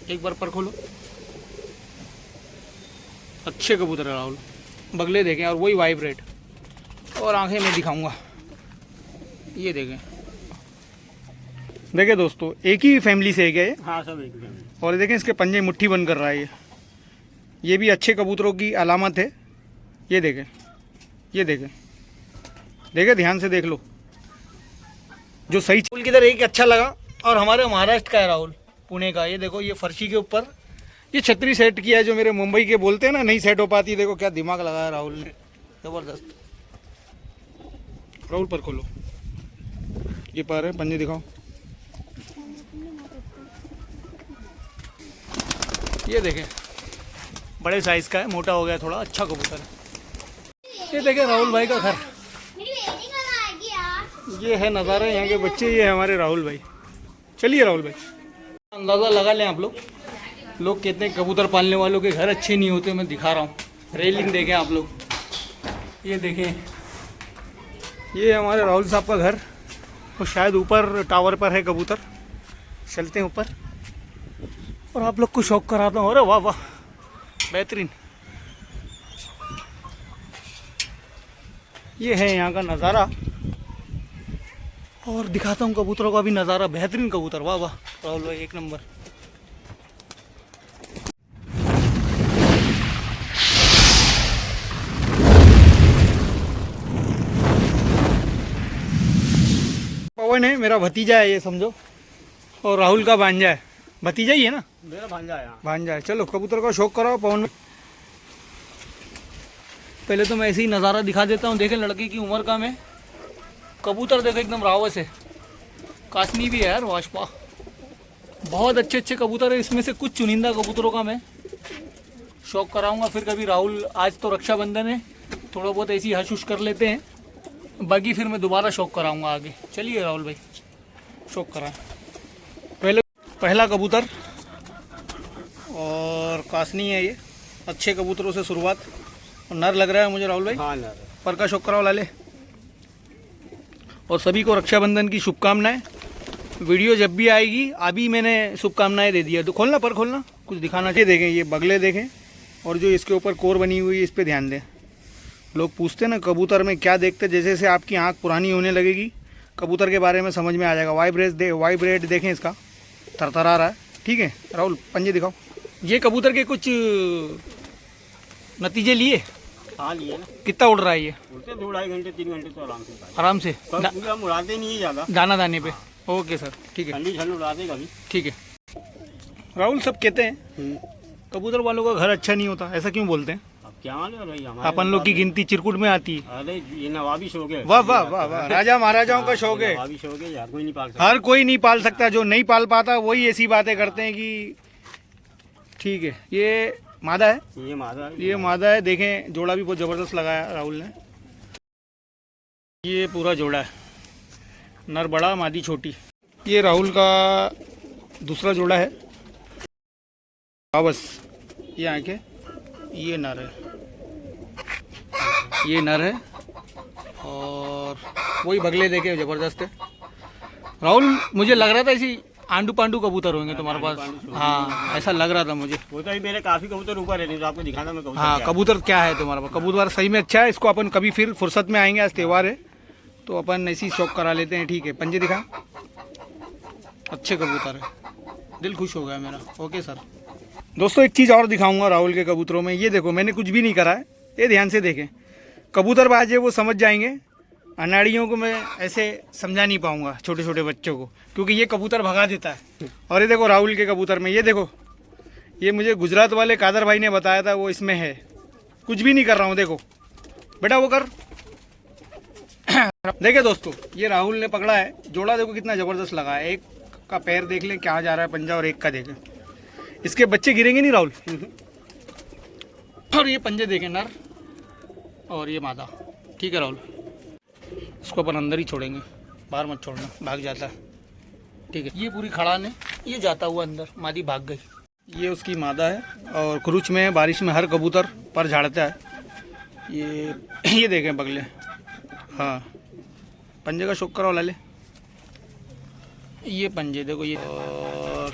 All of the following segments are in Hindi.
एक बार पर खोलो। अच्छे कबूतर है राहुल, बगले देखें और वही वाइब्रेट, और आंखें मैं दिखाऊंगा। ये देखें, देखें दोस्तों, एक ही फैमिली से है क्या ये? हाँ सब एक ही। और देखें इसके पंजे मुट्ठी बंद कर रहा है ये भी अच्छे कबूतरों की अलामत है। ये देखें, ये देखें, देखें ध्यान से देख लो जो सही। राहुल किधर एक अच्छा लगा, और हमारे महाराष्ट्र का है राहुल, पुणे का। ये देखो, ये फर्शी के ऊपर ये छतरी सेट किया है, जो मेरे मुंबई के बोलते हैं ना नहीं सेट हो पाती। देखो क्या दिमाग लगाया राहुल ने, जबरदस्त। राहुल पर खोलो, ये पर है, पंजे दिखाओ। ये देखें, बड़े साइज का है, मोटा हो गया थोड़ा, अच्छा कबूतर है। ये देखें राहुल भाई का घर, ये है नज़ारा यहाँ के बच्चे, ये है हमारे राहुल भाई। चलिए राहुल भाई, अंदाज़ा लगा लें आप लोग कहते हैं कबूतर पालने वालों के घर अच्छे नहीं होते। मैं दिखा रहा हूँ, रेलिंग देखें आप लोग, ये देखें, ये हमारे राहुल साहब का घर। वो शायद ऊपर टावर पर है कबूतर, चलते हैं ऊपर और आप लोग को शौक कराता हूँ। अरे वाह वाह, बेहतरीन। ये है यहाँ का नज़ारा, और दिखाता हूँ कबूतरों का भी नज़ारा। बेहतरीन कबूतर, वाह वाह राहुल भाई, एक नंबर। पवन है मेरा भतीजा है, ये समझो, और राहुल का भांजा है। भतीजा ही है ना? मेरा भांजा है। भांजा है। चलो कबूतर का शौक कराओ पवन में। पहले तो मैं ऐसे ही नज़ारा दिखा देता हूँ। देखें लड़के की उम्र का मैं, कबूतर देखो एकदम रावस है, कासनी भी है यार, वाशपा। बहुत अच्छे अच्छे कबूतर है, इसमें से कुछ चुनिंदा कबूतरों का मैं शौक कराऊंगा फिर कभी। राहुल आज तो रक्षाबंधन है, थोड़ा बहुत ऐसी हश कर लेते हैं, बाकी फिर मैं दोबारा शौक कराऊंगा आगे। चलिए राहुल भाई, शौक कराएं। पहला कबूतर, और कासनी है ये। अच्छे कबूतरों से शुरुआत, और नर लग रहा है मुझे राहुल भाई। हाँ नर। पर का शौक कराओ लाले। और सभी को रक्षाबंधन की शुभकामनाएं। वीडियो जब भी आएगी अभी मैंने शुभकामनाएं दे दिया। तो खोलना, पर खोलना, कुछ दिखाना चाहिए। देखें ये बगले देखें, और जो इसके ऊपर कोर बनी हुई है इस पर ध्यान दें। लोग पूछते हैं ना कबूतर में क्या देखते, जैसे जैसे आपकी आंख पुरानी होने लगेगी कबूतर के बारे में समझ में आ जाएगा। वाइब्रेट देखें, इसका थरथरा रहा है। ठीक है राहुल, पंजे दिखाओ। ये कबूतर के कुछ नतीजे लिए? हाँ लिए ना। कितना उड़ रहा है ये? उड़ते 2-2.5 घंटे 3 घंटे तो आराम से। आराम से हम उड़ाते नहीं है ज़्यादा, दाना दाने पे। ओके सर, ठीक है, ठंडी ठंड उड़ाते कभी। ठीक है। राहुल सब कहते हैं कबूतर वालों का घर अच्छा नहीं होता, ऐसा क्यों बोलते हैं? अब क्या मालूम भाई, हमारे अपन लोग की गिनती चिरकुट में आती है। अरे ये नवाबी शौक है। वाह वाह वाह वाह, राजा महाराजाओं का शौक है। नवाबी शौक है, यार कोई नहीं पाल सकता। हर कोई नहीं पाल सकता, जो नहीं पाल पाता वही ऐसी बातें करते हैं कि ठीक है। ये मादा है, ये मादा, ये मादा है। देखें जोड़ा भी बहुत ज़बरदस्त लगाया राहुल ने। ये पूरा जोड़ा है, नर बड़ा मादी छोटी। ये राहुल का दूसरा जोड़ा है। बस ये आंखें, ये नर है, ये नर है, और वही बगले देखे ज़बरदस्त है। राहुल मुझे लग रहा था ऐसी आंडू पांडू कबूतर होंगे तुम्हारे पास। हाँ ऐसा लग रहा था मुझे। वो तो मेरे काफी कबूतर ऊपर है, नहीं तो आपको दिखाना मैं कबूतर। हाँ कबूतर क्या है तुम्हारे पास? कबूतर सही में अच्छा है। इसको अपन कभी फिर फुर्सत में आएंगे, आज त्यौहार है तो अपन ऐसी शौक करा लेते हैं। ठीक है, पंजे दिखा, अच्छे कबूतर है, दिल खुश हो गया मेरा। Okay sir. दोस्तों एक चीज़ और दिखाऊंगा राहुल के कबूतरों में। ये देखो, मैंने कुछ भी नहीं करा है, ये ध्यान से देखें। कबूतर बाज है वो समझ जाएंगे, अनाड़ियों को मैं ऐसे समझा नहीं पाऊंगा, छोटे छोटे बच्चों को, क्योंकि ये कबूतर भगा देता है। और ये देखो राहुल के कबूतर में, ये देखो, ये मुझे गुजरात वाले कादर भाई ने बताया था, वो इसमें है। कुछ भी नहीं कर रहा हूँ, देखो बेटा वो कर। देखिए दोस्तों, ये राहुल ने पकड़ा है जोड़ा, देखो कितना ज़बरदस्त लगा है। एक का पैर देख लें क्या जा रहा है पंजा, और एक का देखें, इसके बच्चे गिरेंगे नहीं राहुल। और ये पंजे देखें, नर और ये मादा। ठीक है राहुल, इसको अपन अंदर ही छोड़ेंगे, बाहर मत छोड़ना, भाग जाता है। ठीक है, ये पूरी खड़ान है, ये जाता हुआ अंदर, मादी भाग गई। ये उसकी मादा है, और क्रूच में बारिश में हर कबूतर पर झाड़ता है। ये देखें बगले। हाँ पंजे का शौक कराओ लाले। ये पंजे देखो, ये और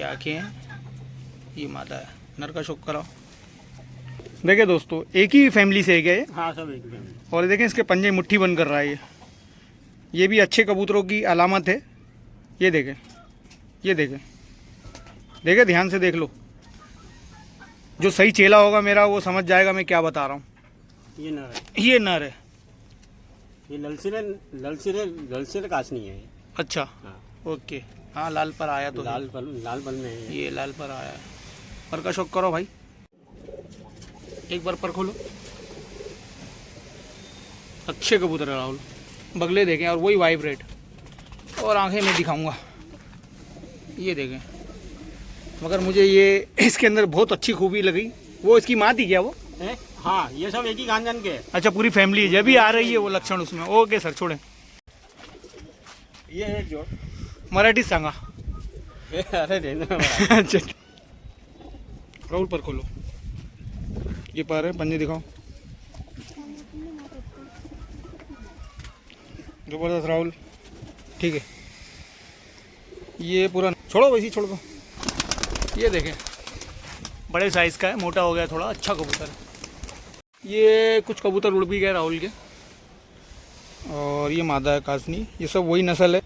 ये आँखें हैं, ये मादा है। नर का शौक कराओ। देखिए दोस्तों, एक ही फैमिली से है क्या ये? हाँ सब एक फैमिली। और देखें इसके पंजे मुट्ठी बंद कर रहा है ये भी अच्छे कबूतरों की अलामत है। ये देखें, ये देखें, देखें ध्यान से देख लो। जो सही चेला होगा मेरा वो समझ जाएगा मैं क्या बता रहा हूँ। ये नर है, ये नर है। ये ललसिरे काश नहीं है ये। अच्छा, हाँ ओके। हाँ लाल पर आया तो है। लाल पल में है ये लाल पर आया है। पर का शौक करो भाई, एक बार पर खोलो। अच्छे कबूतर है राहुल, बगले देखें और वही वाइब्रेट। और आंखें मैं दिखाऊंगा, ये देखें। मगर मुझे ये इसके अंदर बहुत अच्छी खूबी लगी, वो इसकी माँ थी क्या वो? है? हाँ ये सब एक ही खानदान के हैं। अच्छा, पूरी फैमिली है, जब भी आ रही है वो लक्षण उसमें। ओके सर, छोड़ें। ये है जो मराठीत सांगा। अरे रहना अच्छा राहुल, पर खोलो। ये पर है, पंजे दिखाओ। जबरदस्त राहुल, ठीक है। ये पूरा छोड़ो, वैसे ही छोड़ दो। ये देखें, बड़े साइज़ का है, मोटा हो गया थोड़ा, अच्छा कबूतर है। ये कुछ कबूतर उड़ भी गए राहुल के। और ये मादा है कासनी, ये सब वही नस्ल है।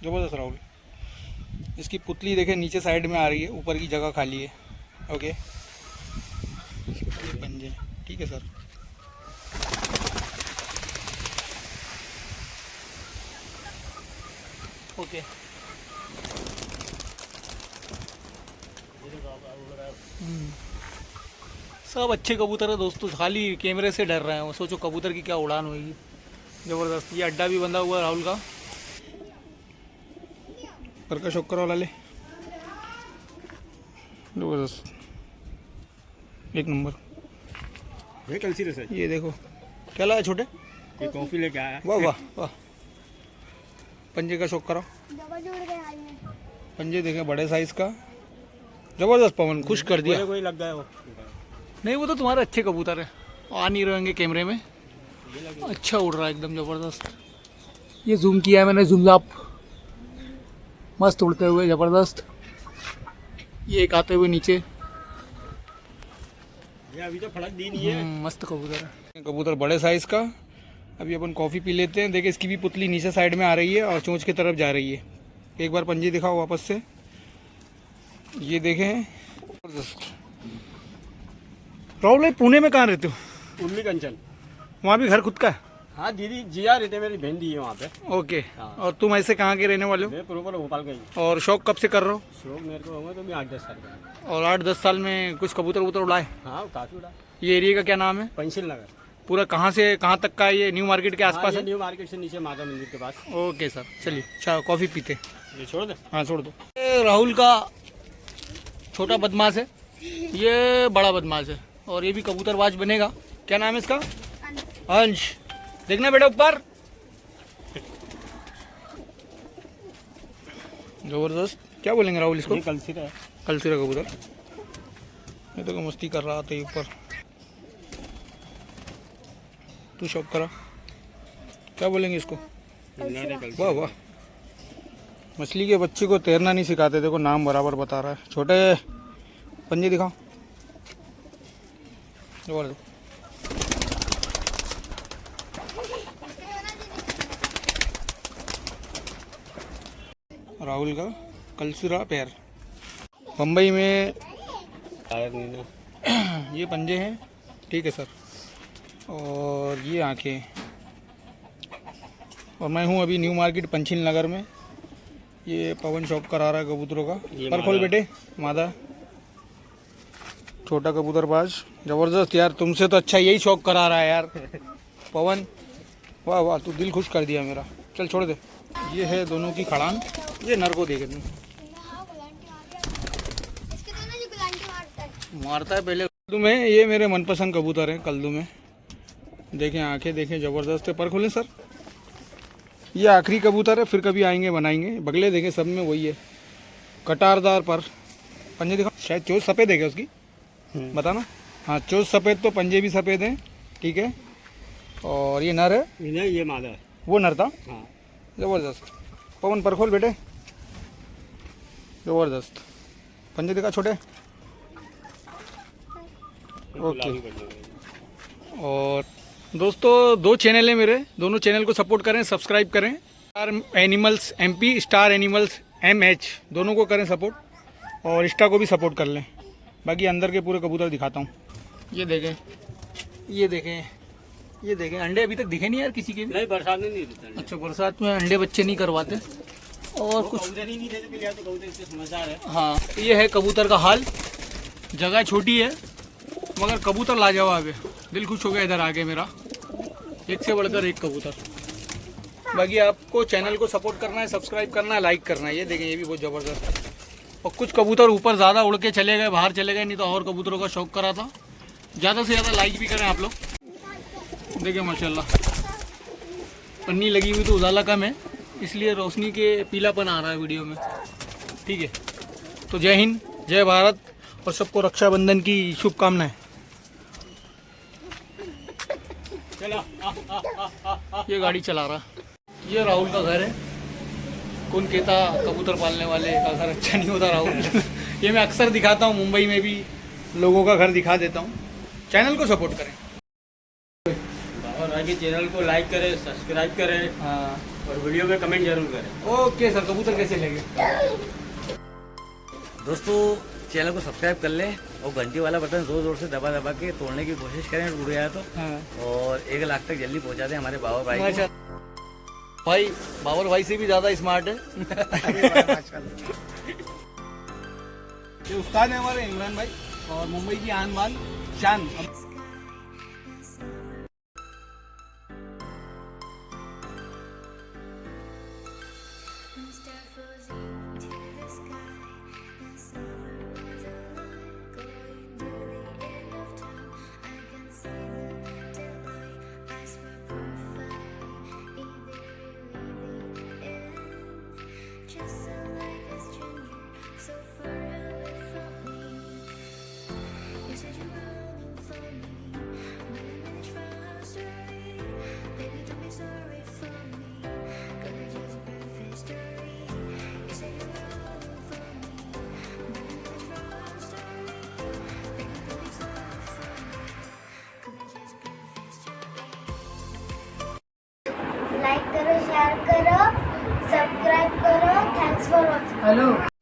जबरदस्त राहुल। इसकी पुतली देखें नीचे साइड में आ रही है, ऊपर की जगह खाली है। ओके, ये पंजे, ठीक है सर। ओके, सब अच्छे कबूतर है दोस्तों, खाली कैमरे से डर रहे हैं वो। सोचो कबूतर की क्या उड़ान होगी। ज़बरदस्त। ये अड्डा भी बंधा हुआ है राहुल का। पर का शौक करो वाला ले, ज़बरदस्त, एक नंबर। ये कलसी से ये देखो क्या लाया छोटे, ये कॉफी लेके आया। वाह वाह वाह। पंजे का शौक करो। पंजे देखें, बड़े साइज का, ज़बरदस्त। पवन खुश कर दिया। कोई लग गया वो। नहीं, वो तो तुम्हारे अच्छे कबूतर है, आ नहीं रहेंगे कैमरे में। अच्छा उड़ रहा है एकदम ज़बरदस्त। ये जूम किया है मैंने, जूम आप, मस्त उड़ते हुए, ज़बरदस्त। ये एक आते हुए नीचे, ये अभी तो फड़क दी नहीं है। मस्त कबूतर है। कबूतर बड़े साइज का। अभी अपन कॉफ़ी पी लेते हैं। देखिए इसकी भी पुतली नीचे साइड में आ रही है और चोंच की तरफ जा रही है। एक बार पंजे दिखाओ वापस से। ये देखें, ज़बरदस्त। राहुल भाई, पुणे में कहाँ रहते हो? उर्ली कंचन। वहाँ भी घर खुद का है? हाँ दीदी जिया रहते, मेरी बहन दी है वहाँ पे। ओके। हाँ। और तुम ऐसे कहाँ के रहने वाले हो? मैं प्रॉपर भोपाल का ही। और शौक कब से कर रहे हो? शौक मेरे को होगा तो मैं 8-10 साल का। और 8-10 साल में कुछ कबूतर वबूतर उड़ाए? हाँ काफी उड़ा। ये एरिया का क्या नाम है? पंचिल नगर। पूरा कहाँ से कहाँ तक का है ये? न्यू मार्केट के आसपास ये है? न्यू मार्केट से नीचे माता मंदिर के पास। ओके सर, चलिए चाय कॉफ़ी पीते। ये छोड़ दे। हाँ छोड़ दो। ये राहुल का छोटा बदमाश है, ये बड़ा बदमाश है। और ये भी कबूतरबाज बनेगा। क्या नाम है इसका? अंश। देखना बेटा ऊपर, जबरदस्त। क्या बोलेंगे राहुल इसको? ये कलसीरा है। कलसीरा कबूतर। ये तो मस्ती कर रहा था ये ऊपर। तू शौक करा, क्या बोलेंगे इसको? वाह वाह। मछली के बच्चे को तैरना नहीं सिखाते, देखो नाम बराबर बता रहा है। छोटे पंजे दिखाओ। जबरदस्त। राहुल का कलसुरा पैर। बम्बई में ये पंजे हैं, ठीक है सर। और ये आंखें। और मैं हूँ अभी न्यू मार्केट पंचिल नगर में। ये पवन शौक करा रहा है कबूतरों का। पर खोल बेटे, मादा छोटा कबूतरबाज। ज़बरदस्त यार, तुमसे तो अच्छा यही शौक करा रहा है यार पवन। वाह वाह, तू दिल खुश कर दिया मेरा। चल छोड़ दे। ये है दोनों की खड़ान। ये नर को देखे तुम, मारता है पहले। कल्दू में ये मेरे मनपसंद कबूतर हैं, कल्दू में। देखें आंखें देखें, ज़बरदस्त है। पर खोलें सर। ये आखिरी कबूतर है, फिर कभी आएंगे बनाएंगे। बगले देखें सब में वही है, कटारदार पर। पंजे दिखाओ। शायद चोच सफ़ेद है क्या उसकी, बताना। हाँ चोच सफ़ेद, तो पंजे भी सफ़ेद हैं, ठीक है। और ये नर है, ये मादा है। वो नर था। हाँ ज़बरदस्त। पवन पर खोल बेटे। ज़बरदस्त। पंजे दिखा छोटे। ओके। और दोस्तों 2 चैनल है मेरे, दोनों चैनल को सपोर्ट करें, सब्सक्राइब करें। Star animals MP, star animals MH, दोनों को करें सपोर्ट और इंस्टा को भी सपोर्ट कर लें। बाकी अंदर के पूरे कबूतर दिखाता हूँ। ये देखें, ये देखें, ये देखें। अंडे अभी तक दिखे नहीं यार किसी के भी। नहीं, बरसात में नहीं देता। अच्छा, बरसात में अंडे बच्चे नहीं करवाते। और कुछ कबूतर ही नहीं देते पिलिया, तो कबूतर इससे समझदार है। हाँ, ये है कबूतर का हाल। जगह छोटी है मगर कबूतर लाजवाब है। दिल खुश हो गया इधर आके मेरा, एक से बढ़कर एक कबूतर। बाकी आपको चैनल को सपोर्ट करना है, सब्सक्राइब करना है, लाइक करना है। ये देखें, ये भी बहुत ज़बरदस्त है। और कुछ कबूतर ऊपर ज़्यादा उड़ के चले गए, बाहर चले गए, नहीं तो और कबूतरों का शौक करा था। ज़्यादा से ज़्यादा लाइक भी करें आप लोग। देखिए माशाल्लाह, पन्नी लगी हुई तो उजाला कम है, इसलिए रोशनी के पीलापन आ रहा है वीडियो में। ठीक है, तो जय हिंद, जय भारत और सबको रक्षाबंधन की शुभकामनाएं। चलो ये गाड़ी चला रहा, ये राहुल का घर है। कौन कहता कबूतर पालने वाले का घर अच्छा नहीं होता राहुल। ये मैं अक्सर दिखाता हूँ, मुंबई में भी लोगों का घर दिखा देता हूँ। चैनल को सपोर्ट करें और भाई के चैनल को लाइक करें, सब्सक्राइब करें। हाँ। और वीडियो में कमेंट जरूर करें। ओके सर, कबूतर कैसे लगे? दोस्तों चैनल को सब्सक्राइब कर लें और घंटी वाला बटन जोर जोर से दबा दबा के तोड़ने की कोशिश करें, उड़ गया तो। हाँ। और 1 लाख तक जल्दी पहुंचा दें हमारे बाबर भाई को। अच्छा भाई, बाबर भाई से भी ज़्यादा स्मार्ट है। ये उस्ताद है हमारे इमरान भाई, और मुंबई की आन बान शान। लाइक करो, शेयर करो, सब्सक्राइब करो। Thanks for watching. हेलो।